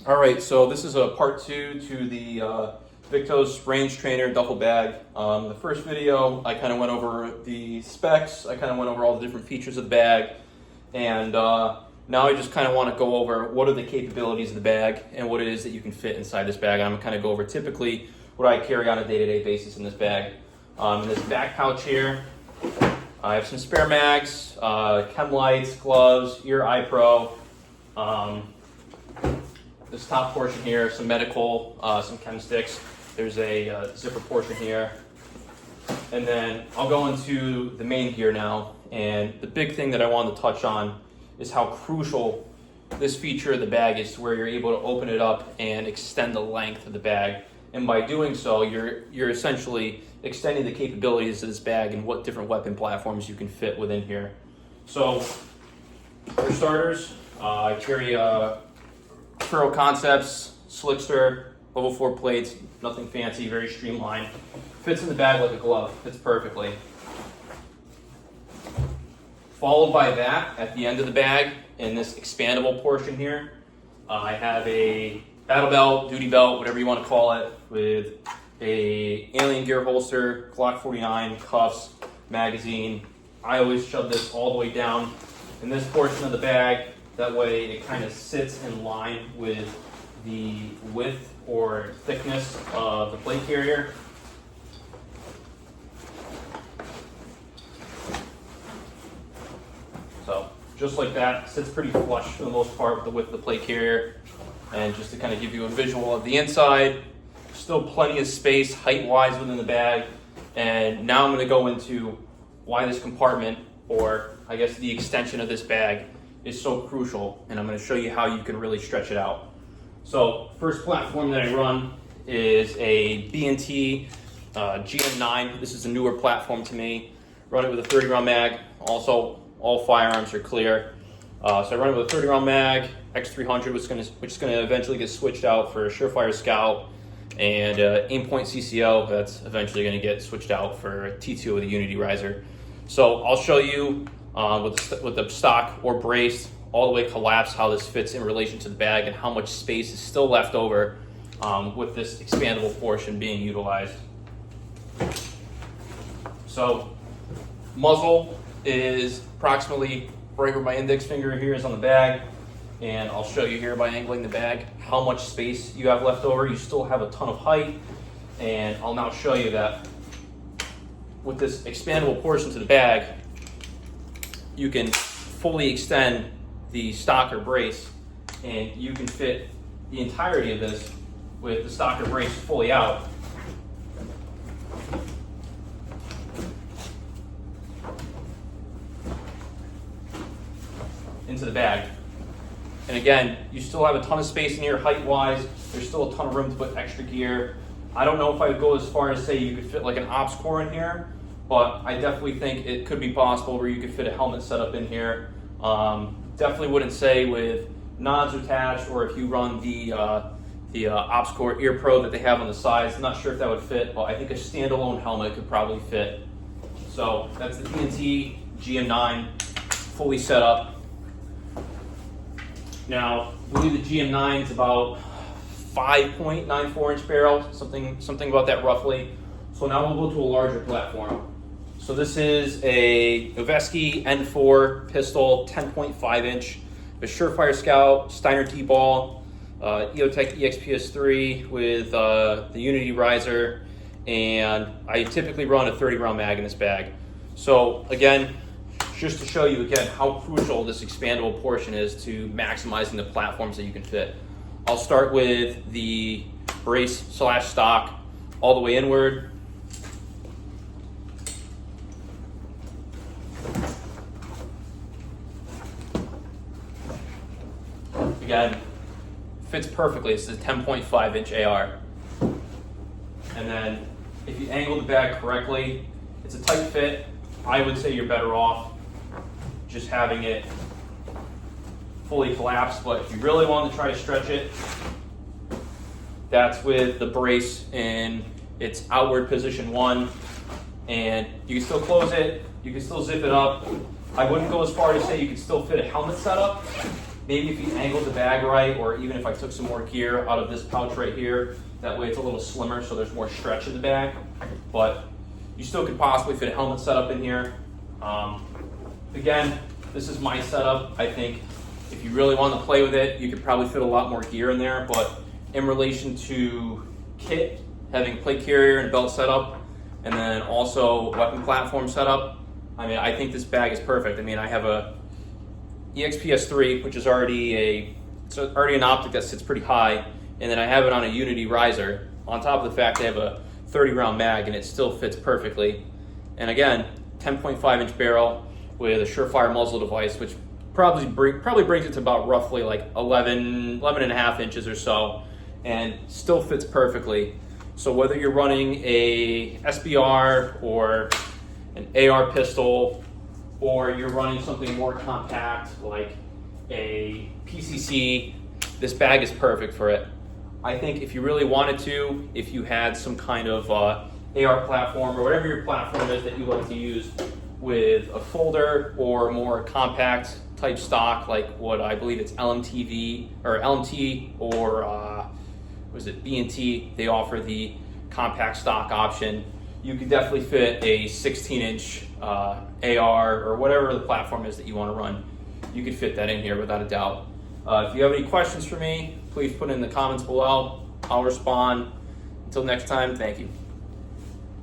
All right, so this is a part 2 to the VIKTOS range trainer duffel bag. The first video, I kind of went over the specs, I kind of went over all the different features of the bag, and now I just kind of want to go over what are the capabilities of the bag and what it is that you can fit inside this bag. I'm going to kind of go over typically what I carry on a day-to-day basis in this bag. In this back pouch here, I have some spare mags, chem lights, gloves, ear eye pro. This top portion here, some medical, some chem sticks. There's a zipper portion here. And then I'll go into the main gear now. And the big thing that I wanted to touch on is how crucial this feature of the bag is, to where you're able to open it up and extend the length of the bag. And by doing so, you're essentially extending the capabilities of this bag and what different weapon platforms you can fit within here. So, for starters, I carry Furrow Concepts, Slickster, level 4 plates, nothing fancy, very streamlined. Fits in the bag like a glove, fits perfectly. Followed by that, at the end of the bag, in this expandable portion here, I have a battle belt, duty belt, whatever you want to call it, with a alien gear holster, Glock 49, cuffs, magazine. I always shove this all the way down in this portion of the bag. That way it kind of sits in line with the width or thickness of the plate carrier. So just like that, sits pretty flush for the most part with the width of the plate carrier. And just to kind of give you a visual of the inside, still plenty of space height-wise within the bag. And now I'm going to go into why this compartment, or I guess the extension of this bag, is so crucial, and I'm going to show you how you can really stretch it out. So first platform that I run is a B&T GM9. This is a newer platform to me. Run it with a 30 round mag. Also, all firearms are clear. So I run it with a 30 round mag, X300, which is going to eventually get switched out for a Surefire Scout, and Aimpoint CCO, that's eventually going to get switched out for T2 with a Unity riser. So I'll show you with the stock or brace all the way collapsed how this fits in relation to the bag and how much space is still left over with this expandable portion being utilized. So muzzle is approximately right where my index finger here is on the bag, and I'll show you here by angling the bag how much space you have left over. You still have a ton of height, and I'll now show you that with this expandable portion to the bag, you can fully extend the stock or brace, and you can fit the entirety of this with the stock or brace fully out. Into the bag. And again, you still have a ton of space in here height-wise. There's still a ton of room to put extra gear. I don't know if I would go as far as say you could fit like an ops core in here, but I definitely think it could be possible where you could fit a helmet setup in here. Definitely wouldn't say with nods attached, or if you run the ops core ear pro that they have on the sides. I'm not sure if that would fit, but I think a standalone helmet could probably fit. So that's the B&T GM9 fully set up. Now, I believe the GM9 is about 5.94 inch barrel, something about that roughly. So now we'll go to a larger platform. So this is a Noveske N4 pistol, 10.5 inch, a Surefire Scout, Steiner T-ball, EOTech EXPS3 with the Unity riser, and I typically run a 30 round mag in this bag. So again, just to show you again how crucial this expandable portion is to maximizing the platforms that you can fit. I'll start with the brace / stock all the way inward. Again, fits perfectly. This is a 10.5 inch AR. And then if you angle the bag correctly, it's a tight fit. I would say you're better off just having it fully collapsed, but if you really want to try to stretch it, that's with the brace in its outward position 1, and you can still close it, you can still zip it up. I wouldn't go as far to say you could still fit a helmet setup, maybe if you angled the bag right, or even if I took some more gear out of this pouch right here, that way it's a little slimmer so there's more stretch in the bag. But you still could possibly fit a helmet setup in here. Again, this is my setup. I think if you really want to play with it, you could probably fit a lot more gear in there, but in relation to kit, having plate carrier and belt setup, and then also weapon platform setup, I mean, I think this bag is perfect. I mean, I have a EXPS3, which is already an optic that sits pretty high, and then I have it on a Unity riser, on top of the fact I have a 30 round mag and it still fits perfectly. And again, 10.5 inch barrel with a Surefire muzzle device, which probably brings it to about roughly like 11 and a half inches or so, and still fits perfectly. So whether you're running a SBR or an AR pistol, or you're running something more compact like a PCC, this bag is perfect for it. I think if you really wanted to, if you had some kind of AR platform or whatever your platform is that you like to use with a folder or more compact type stock, like what I believe it's LMTV or LMT or was it B&T, they offer the compact stock option. You could definitely fit a 16-inch AR or whatever the platform is that you want to run. You could fit that in here without a doubt. If you have any questions for me, please put in the comments below. I'll respond. Until next time, thank you.